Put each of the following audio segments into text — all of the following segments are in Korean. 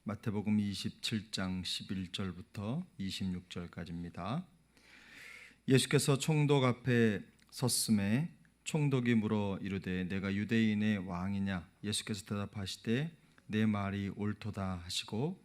마태복음 27장 11절부터 26절까지입니다. 예수께서 총독 앞에 섰음에 총독이 물어 이르되 내가 유대인의 왕이냐? 예수께서 대답하시되 내 말이 옳도다 하시고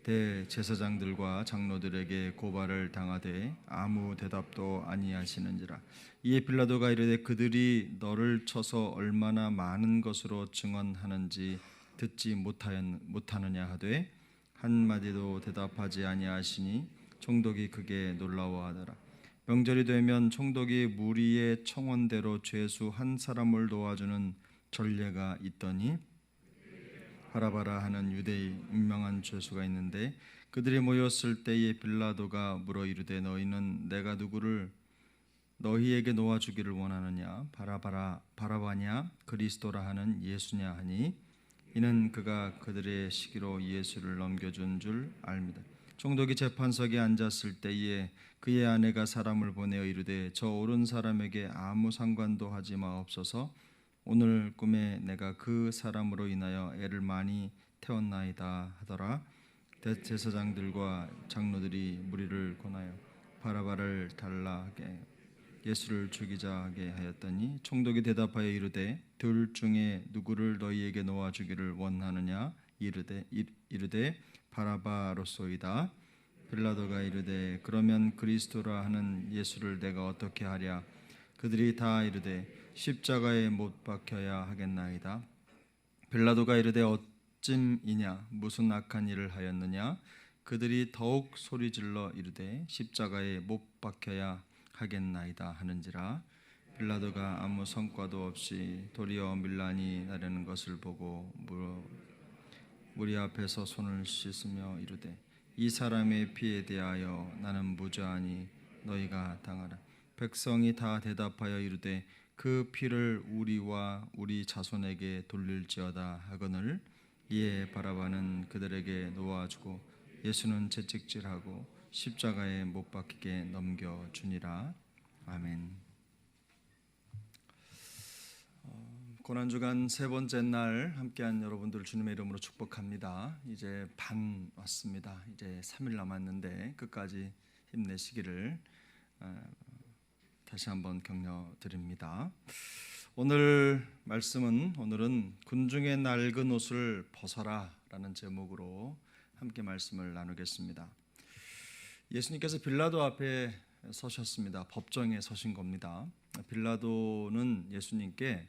대제사장들과 장로들에게 고발을 당하되 아무 대답도 아니하시는지라. 이에 빌라도가 이르되 그들이 너를 쳐서 얼마나 많은 것으로 증언하는지 듣지 못하느냐 하되 한마디도 대답하지 아니하시니 총독이 크게 놀라워하더라. 명절이 되면 총독이 무리의 청원대로 죄수 한 사람을 도와주는 전례가 있더니 바라바라 하는 유대인 유명한 죄수가 있는데 그들이 모였을 때에 빌라도가 물어 이르되 너희는 내가 누구를 너희에게 놓아주기를 원하느냐? 바라바냐 그리스도라 하는 예수냐 하니 이는 그가 그들의 시기로 예수를 넘겨준 줄 압니다. 총독이 재판석에 앉았을 때에 그의 아내가 사람을 보내어 이르되 저 옳은 사람에게 아무 상관도 하지 마옵소서. 오늘 꿈에 내가 그 사람으로 인하여 애를 많이 태웠나이다 하더라. 대제사장들과 장로들이 무리를 권하여 바라바를 달라 하게 예수를 죽이자 하게 하였더니 총독이 대답하여 이르되 둘 중에 누구를 너희에게 놓아주기를 원하느냐? 이르되 바라바로소이다. 빌라도가 이르되 그러면 그리스도라 하는 예수를 내가 어떻게 하랴? 그들이 다 이르되 십자가에 못 박혀야 하겠나이다. 빌라도가 이르되 어찜이냐? 무슨 악한 일을 하였느냐? 그들이 더욱 소리질러 이르되 십자가에 못 박혀야 하겠나이다 하는지라. 빌라도가 아무 성과도 없이 도리어 밀란이 나려는 것을 보고 무리 앞에서 손을 씻으며 이르되 이 사람의 피에 대하여 나는 무죄하니 너희가 당하라. 백성이 다 대답하여 이르되 그 피를 우리와 우리 자손에게 돌릴지어다 하거늘. 이에 바라바는 그들에게 놓아주고 예수는 채찍질하고 십자가에 못 박히게 넘겨주니라. 아멘. 고난주간 세 번째 날 함께한 여러분들 주님의 이름으로 축복합니다. 이제 반 왔습니다. 이제 3일 남았는데 끝까지 힘내시기를 다시 한번 격려드립니다. 오늘 말씀은 오늘은 군중의 낡은 옷을 벗어라 라는 제목으로 함께 말씀을 나누겠습니다. 예수님께서 빌라도 앞에 서셨습니다. 법정에 서신 겁니다. 빌라도는 예수님께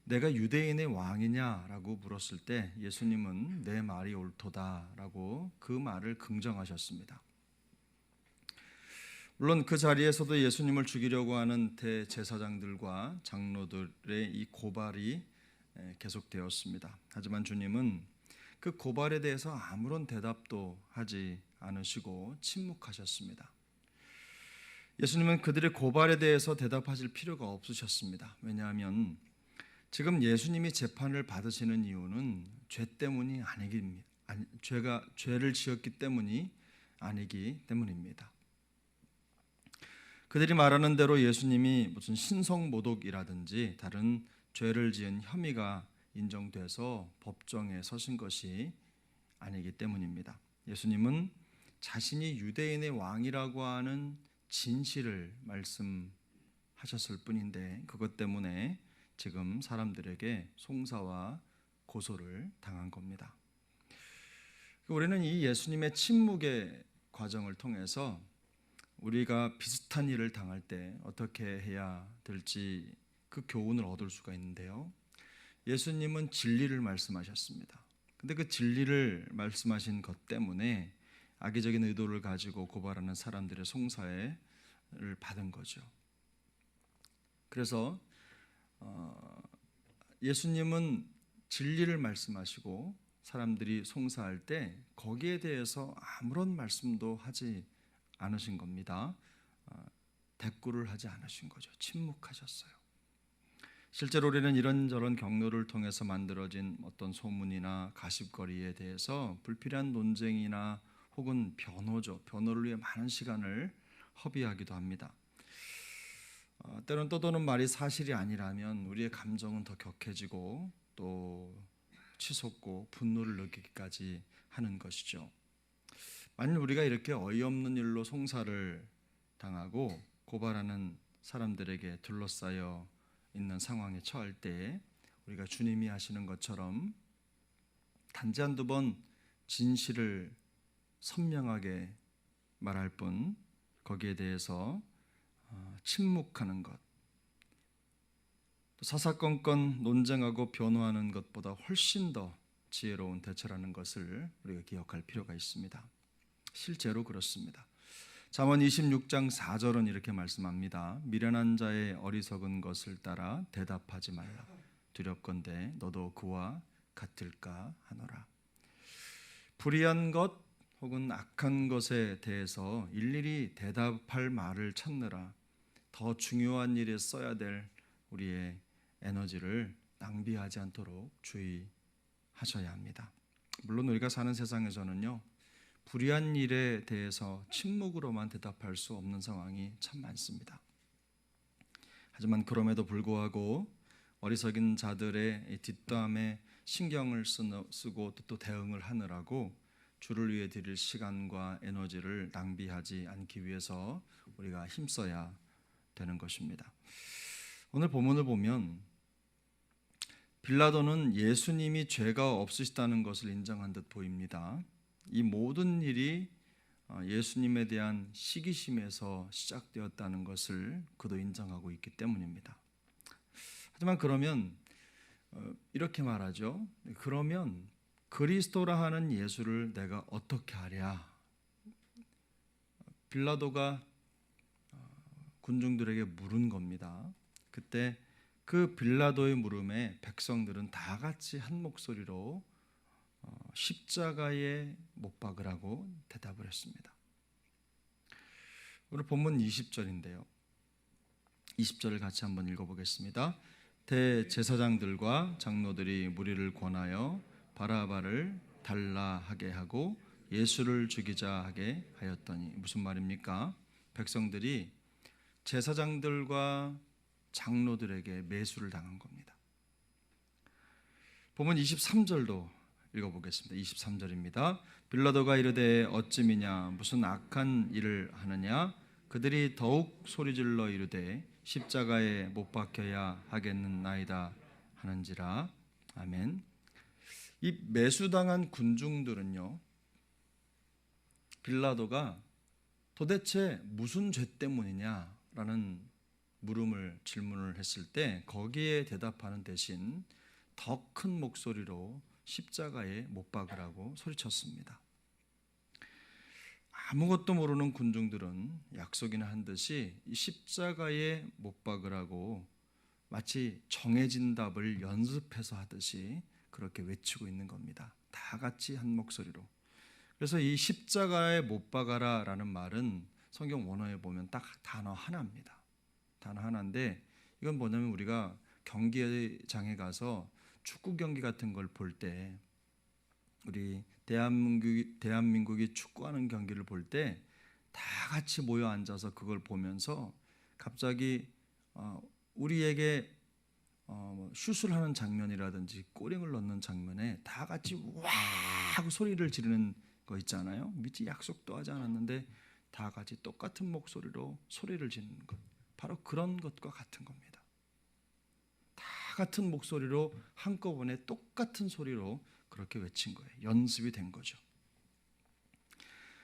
내가 유대인의 왕이냐라고 물었을 때 예수님은 내 말이 옳도다라고 그 말을 긍정하셨습니다. 물론 그 자리에서도 예수님을 죽이려고 하는 대제사장들과 장로들의 이 고발이 계속되었습니다. 하지만 주님은 그 고발에 대해서 아무런 대답도 하지 않으시고 침묵하셨습니다. 예수님은 그들의 고발에 대해서 대답하실 필요가 없으셨습니다. 왜냐하면 지금 예수님이 재판을 받으시는 이유는 죄를 지었기 때문이 아니기 때문입니다. 그들이 말하는 대로 예수님이 무슨 신성모독이라든지 다른 죄를 지은 혐의가 인정돼서 법정에 서신 것이 아니기 때문입니다. 예수님은 자신이 유대인의 왕이라고 하는 진실을 말씀하셨을 뿐인데 그것 때문에 지금 사람들에게 송사와 고소를 당한 겁니다. 우리는 이 예수님의 침묵의 과정을 통해서 우리가 비슷한 일을 당할 때 어떻게 해야 될지 그 교훈을 얻을 수가 있는데요. 예수님은 진리를 말씀하셨습니다. 근데 그 진리를 말씀하신 것 때문에 악의적인 의도를 가지고 고발하는 사람들의 송사를 받은 거죠. 그래서 예수님은 진리를 말씀하시고 사람들이 송사할 때 거기에 대해서 아무런 말씀도 하지 않으신 겁니다. 대꾸를 하지 않으신 거죠. 침묵하셨어요. 실제로 우리는 이런저런 경로를 통해서 만들어진 어떤 소문이나 가십거리에 대해서 불필요한 논쟁이나 혹은 변호를 위해 많은 시간을 허비하기도 합니다. 때로는 떠도는 말이 사실이 아니라면 우리의 감정은 더 격해지고 또 치솟고 분노를 느끼기까지 하는 것이죠. 만일 우리가 이렇게 어이없는 일로 송사를 당하고 고발하는 사람들에게 둘러싸여 있는 상황에 처할 때 우리가 주님이 하시는 것처럼 단지 한두 번 진실을 선명하게 말할 뿐 거기에 대해서 침묵하는 것, 또 사사건건 논쟁하고 변호하는 것보다 훨씬 더 지혜로운 대처라는 것을 우리가 기억할 필요가 있습니다. 실제로 그렇습니다. 잠언 26장 4절은 이렇게 말씀합니다. 미련한 자의 어리석은 것을 따라 대답하지 말라. 두렵건대 너도 그와 같을까 하노라. 불의한 것 혹은 악한 것에 대해서 일일이 대답할 말을 찾느라 더 중요한 일에 써야 될 우리의 에너지를 낭비하지 않도록 주의하셔야 합니다. 물론 우리가 사는 세상에서는요, 불의한 일에 대해서 침묵으로만 대답할 수 없는 상황이 참 많습니다. 하지만 그럼에도 불구하고 어리석은 자들의 뒷담에 신경을 쓰고 또 대응을 하느라고 주를 위해 드릴 시간과 에너지를 낭비하지 않기 위해서 우리가 힘써야 되는 것입니다. 오늘 본문을 보면 빌라도는 예수님이 죄가 없으시다는 것을 인정한 듯 보입니다. 이 모든 일이 예수님에 대한 시기심에서 시작되었다는 것을 그도 인정하고 있기 때문입니다. 하지만 그러면 이렇게 말하죠. 그러면 그리스도라 하는 예수를 내가 어떻게 하랴? 빌라도가 군중들에게 물은 겁니다. 그때 그 빌라도의 물음에 백성들은 다 같이 한 목소리로 십자가에 못 박으라고 대답을 했습니다. 오늘 본문 20절인데요. 20절을 같이 한번 읽어보겠습니다. 대제사장들과 장로들이 무리를 권하여 바라바를 달라하게 하고 예수를 죽이자 하게 하였더니, 무슨 말입니까? 백성들이 제사장들과 장로들에게 매수를 당한 겁니다. 본문 23절도 읽어보겠습니다. 23절입니다. 빌라도가 이르되 어찌미냐 무슨 악한 일을 하느냐? 그들이 더욱 소리질러 이르되 십자가에 못 박혀야 하겠나이다 하는지라. 아멘. 이 매수당한 군중들은요, 빌라도가 도대체 무슨 죄 때문이냐라는 질문을 했을 때 거기에 대답하는 대신 더 큰 목소리로 십자가에 못 박으라고 소리쳤습니다. 아무것도 모르는 군중들은 약속이나 한 듯이 이 십자가에 못 박으라고 마치 정해진 답을 연습해서 하듯이 그렇게 외치고 있는 겁니다. 다 같이 한 목소리로. 그래서 이 십자가에 못 박아라라는 말은 성경 원어에 보면 딱 단어 하나입니다. 단어 하나인데 이건 뭐냐면 우리가 경기장에 가서 축구 경기 같은 걸 볼 때, 우리 대한민국이 축구하는 경기를 볼 때 다 같이 모여 앉아서 그걸 보면서 갑자기 우리에게 슛을 하는 장면이라든지 꼬링을 넣는 장면에 다 같이 와 하고 소리를 지르는 거 있잖아요. 미리 약속도 하지 않았는데 다 같이 똑같은 목소리로 소리를 지르는 것, 바로 그런 것과 같은 겁니다. 다 같은 목소리로 한꺼번에 똑같은 소리로 그렇게 외친 거예요. 연습이 된 거죠.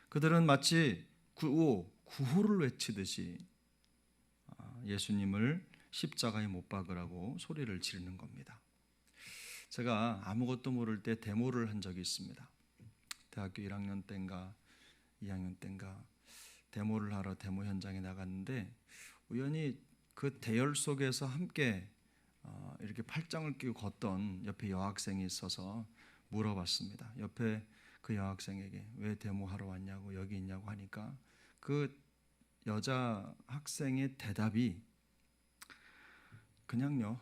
그들은 마치 구호를 외치듯이 예수님을 십자가에 못 박으라고 소리를 지르는 겁니다. 제가 아무것도 모를 때 데모를 한 적이 있습니다. 대학교 1학년 때인가 2학년 때인가 데모를 하러 데모 현장에 나갔는데 우연히 그 대열 속에서 함께 이렇게 팔짱을 끼고 걷던 옆에 여학생이 있어서 물어봤습니다. 옆에 그 여학생에게 왜 데모하러 왔냐고, 여기 있냐고 하니까 그 여자 학생의 대답이 그냥요,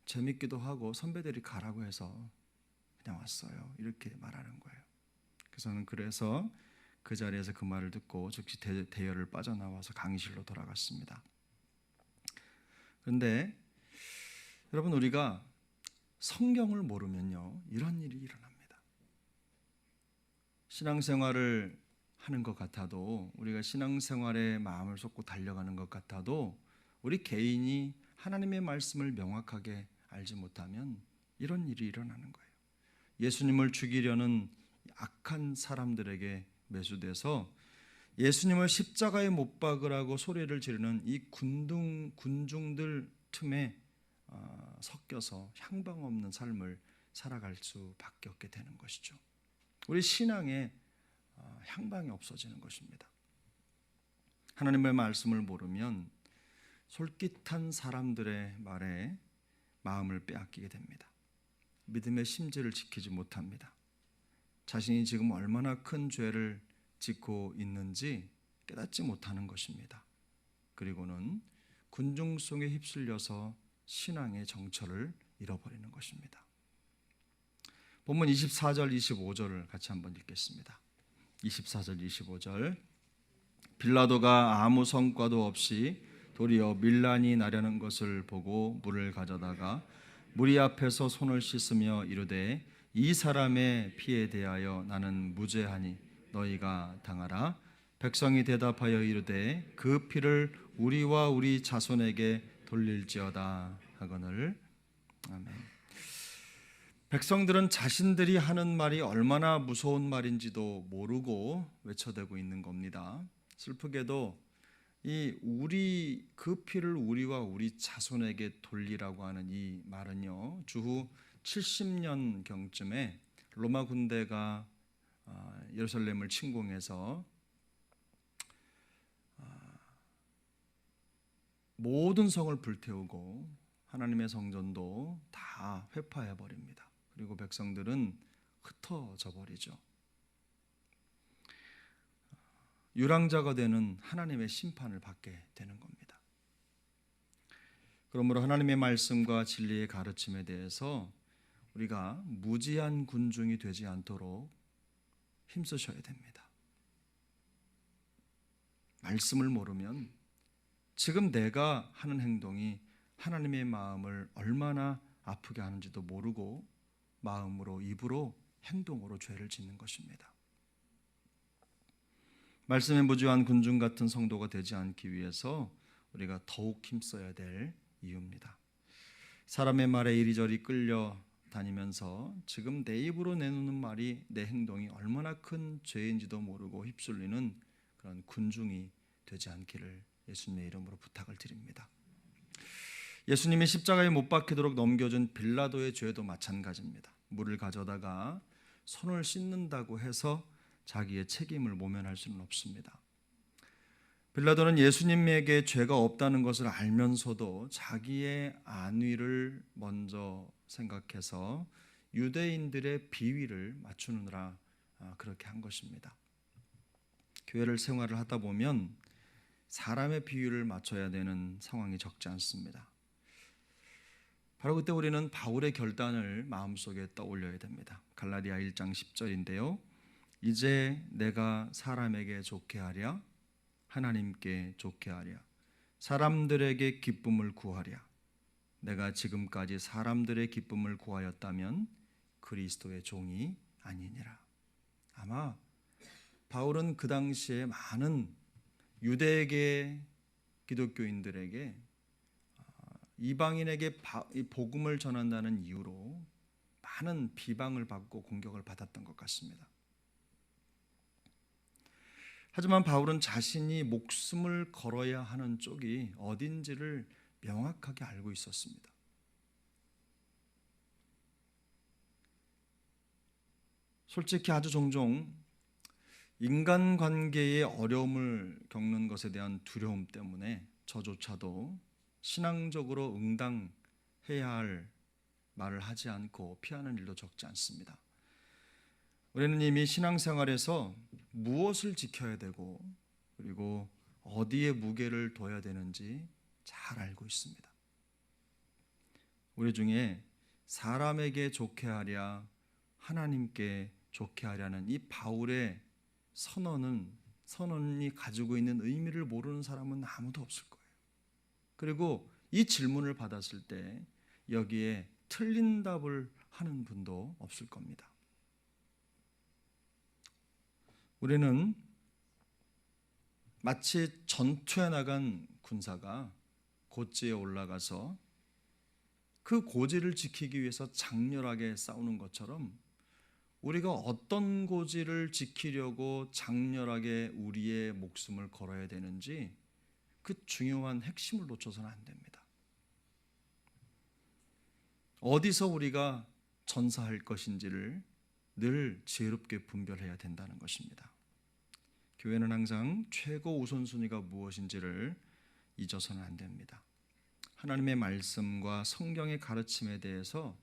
재밌기도 하고 선배들이 가라고 해서 그냥 왔어요, 이렇게 말하는 거예요. 그래서 그 자리에서 그 말을 듣고 즉시 대열을 빠져나와서 강의실로 돌아갔습니다. 그런데 여러분, 우리가 성경을 모르면요, 이런 일이 일어납니다. 신앙생활을 하는 것 같아도, 우리가 신앙생활에 마음을 쏟고 달려가는 것 같아도 우리 개인이 하나님의 말씀을 명확하게 알지 못하면 이런 일이 일어나는 거예요. 예수님을 죽이려는 악한 사람들에게 매수돼서 예수님을 십자가에 못 박으라고 소리를 지르는 이 군중들 틈에 섞여서 향방 없는 삶을 살아갈 수밖에 없게 되는 것이죠. 우리 신앙에 향방이 없어지는 것입니다. 하나님의 말씀을 모르면 솔깃한 사람들의 말에 마음을 빼앗기게 됩니다. 믿음의 심지를 지키지 못합니다. 자신이 지금 얼마나 큰 죄를 짓고 있는지 깨닫지 못하는 것입니다. 그리고는 군중송에 휩쓸려서 신앙의 정처를 잃어버리는 것입니다. 본문 24절 25절을 같이 한번 읽겠습니다. 24절 25절. 빌라도가 아무 성과도 없이 도리어 밀란이 나려는 것을 보고 물을 가져다가 무리 앞에서 손을 씻으며 이르되 이 사람의 피에 대하여 나는 무죄하니 너희가 당하라. 백성이 대답하여 이르되 그 피를 우리와 우리 자손에게 돌릴지어다 하거늘. 아멘. 백성들은 자신들이 하는 말이 얼마나 무서운 말인지도 모르고 외쳐대고 있는 겁니다. 슬프게도 우리 그 피를 우리와 우리 자손에게 돌리라고 하는 이 말은요, 주후 70년 경쯤에 로마 군대가 예루살렘을 침공해서 모든 성을 불태우고 하나님의 성전도 다 회파해 버립니다. 그리고 백성들은 흩어져 버리죠. 유랑자가 되는 하나님의 심판을 받게 되는 겁니다. 그러므로 하나님의 말씀과 진리의 가르침에 대해서 우리가 무지한 군중이 되지 않도록 힘쓰셔야 됩니다. 말씀을 모르면 지금 내가 하는 행동이 하나님의 마음을 얼마나 아프게 하는지도 모르고 마음으로, 입으로, 행동으로 죄를 짓는 것입니다. 말씀에 무지한 군중 같은 성도가 되지 않기 위해서 우리가 더욱 힘써야 될 이유입니다. 사람의 말에 이리저리 끌려다니면서 지금 내 입으로 내놓는 말이, 내 행동이 얼마나 큰 죄인지도 모르고 휩쓸리는 그런 군중이 되지 않기를 예수님의 이름으로 부탁을 드립니다. 예수님이 십자가에 못 박히도록 넘겨준 빌라도의 죄도 마찬가지입니다. 물을 가져다가 손을 씻는다고 해서 자기의 책임을 모면할 수는 없습니다. 빌라도는 예수님에게 죄가 없다는 것을 알면서도 자기의 안위를 먼저 생각해서 유대인들의 비위를 맞추느라 그렇게 한 것입니다. 교회를 생활을 하다 보면 사람의 비위를 맞춰야 되는 상황이 적지 않습니다. 바로 그때 우리는 바울의 결단을 마음속에 떠올려야 됩니다. 갈라디아 1장 10절인데요. 이제 내가 사람에게 좋게 하랴, 하나님께 좋게 하랴, 사람들에게 기쁨을 구하랴. 내가 지금까지 사람들의 기쁨을 구하였다면 그리스도의 종이 아니니라. 아마 바울은 그 당시에 많은 유대계 기독교인들에게 이방인에게 복음을 전한다는 이유로 많은 비방을 받고 공격을 받았던 것 같습니다. 하지만 바울은 자신이 목숨을 걸어야 하는 쪽이 어딘지를 명확하게 알고 있었습니다. 솔직히 아주 종종 인간관계의 어려움을 겪는 것에 대한 두려움 때문에 저조차도 신앙적으로 응당해야 할 말을 하지 않고 피하는 일도 적지 않습니다. 우리는 이미 신앙생활에서 무엇을 지켜야 되고 그리고 어디에 무게를 둬야 되는지 잘 알고 있습니다. 우리 중에 사람에게 좋게 하랴, 하나님께 좋게 하랴는 이 바울의 선언이 가지고 있는 의미를 모르는 사람은 아무도 없을 거예요. 그리고 이 질문을 받았을 때 여기에 틀린 답을 하는 분도 없을 겁니다. 우리는 마치 전투에 나간 군사가 고지에 올라가서 그 고지를 지키기 위해서 장렬하게 싸우는 것처럼 우리가 어떤 고지를 지키려고 장렬하게 우리의 목숨을 걸어야 되는지 그 중요한 핵심을 놓쳐서는 안 됩니다. 어디서 우리가 전사할 것인지를 늘 지혜롭게 분별해야 된다는 것입니다. 교회는 항상 최고 우선순위가 무엇인지를 잊어서는 안 됩니다. 하나님의 말씀과 성경의 가르침에 대해서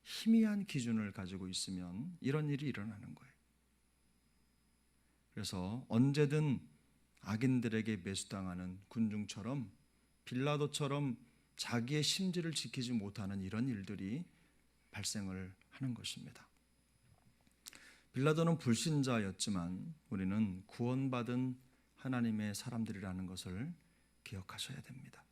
희미한 기준을 가지고 있으면 이런 일이 일어나는 거예요. 그래서 언제든 악인들에게 매수당하는 군중처럼 빌라도처럼 자기의 심지를 지키지 못하는 이런 일들이 발생을 하는 것입니다. 빌라도는 불신자였지만 우리는 구원받은 하나님의 사람들이라는 것을 기억하셔야 됩니다.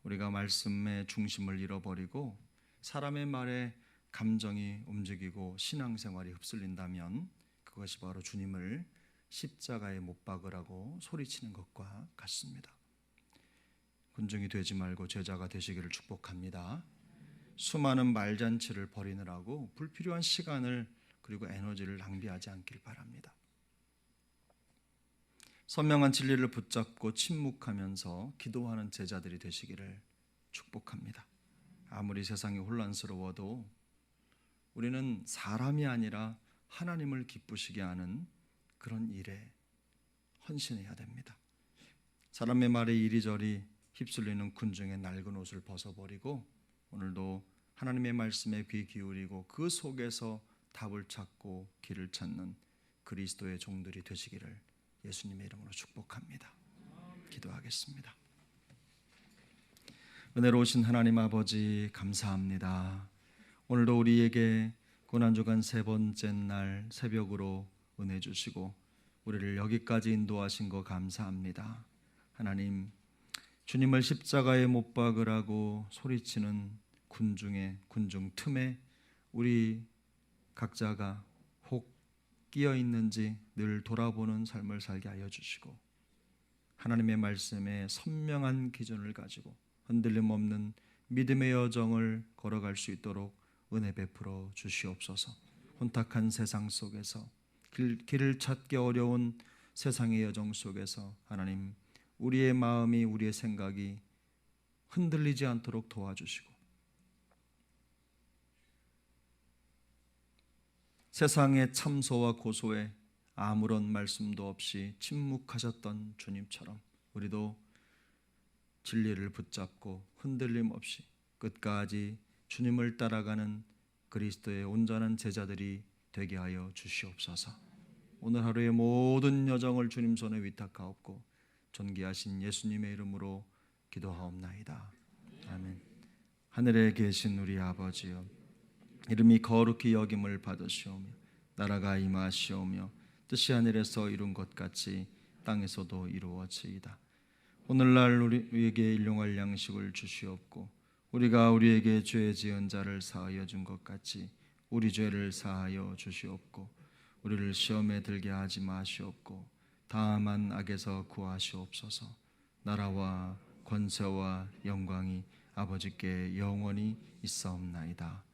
우리가 말씀의 중심을 잃어버리고 사람의 말에 감정이 움직이고 신앙생활이 휩쓸린다면 그것이 바로 주님을 십자가에 못 박으라고 소리치는 것과 같습니다. 군중이 되지 말고 제자가 되시기를 축복합니다. 수많은 말잔치를 벌이느라고 불필요한 시간을 그리고 에너지를 낭비하지 않길 바랍니다. 선명한 진리를 붙잡고 침묵하면서 기도하는 제자들이 되시기를 축복합니다. 아무리 세상이 혼란스러워도 우리는 사람이 아니라 하나님을 기쁘시게 하는 그런 일에 헌신해야 됩니다. 사람의 말에 이리저리 휩쓸리는 군중의 낡은 옷을 벗어버리고 오늘도 하나님의 말씀에 귀 기울이고 그 속에서 답을 찾고 길을 찾는 그리스도의 종들이 되시기를 예수님의 이름으로 축복합니다. 기도하겠습니다. 은혜로우신 하나님 아버지 감사합니다. 오늘도 우리에게 고난주간 세 번째 날 새벽으로 은혜 주시고 우리를 여기까지 인도하신 거 감사합니다. 하나님, 주님을 십자가에 못 박으라고 소리치는 군중 틈에 우리 각자가 혹 끼어 있는지 늘 돌아보는 삶을 살게 하여 주시고 하나님의 말씀에 선명한 기준을 가지고 흔들림 없는 믿음의 여정을 걸어갈 수 있도록 은혜 베풀어 주시옵소서. 혼탁한 세상 속에서 길을 찾기 어려운 세상의 여정 속에서 하나님 우리의 마음이 우리의 생각이 흔들리지 않도록 도와주시고 세상의 참소와 고소에 아무런 말씀도 없이 침묵하셨던 주님처럼 우리도 진리를 붙잡고 흔들림 없이 끝까지 주님을 따라가는 그리스도의 온전한 제자들이 되게 하여 주시옵소서. 오늘 하루의 모든 여정을 주님 손에 위탁하옵고 존귀하신 예수님의 이름으로 기도하옵나이다. 아멘. 하늘에 계신 우리 아버지여, 이름이 거룩히 여김을 받으시오며 나라가 임하시오며 뜻이 하늘에서 이룬 것 같이 땅에서도 이루어지이다. 오늘날 우리에게 일용할 양식을 주시옵고 우리가 우리에게 죄 지은 자를 사하여 준 것 같이 우리 죄를 사하여 주시옵고 우리를 시험에 들게 하지 마시옵고 다만 악에서 구하시옵소서. 나라와 권세와 영광이 아버지께 영원히 있사옵나이다.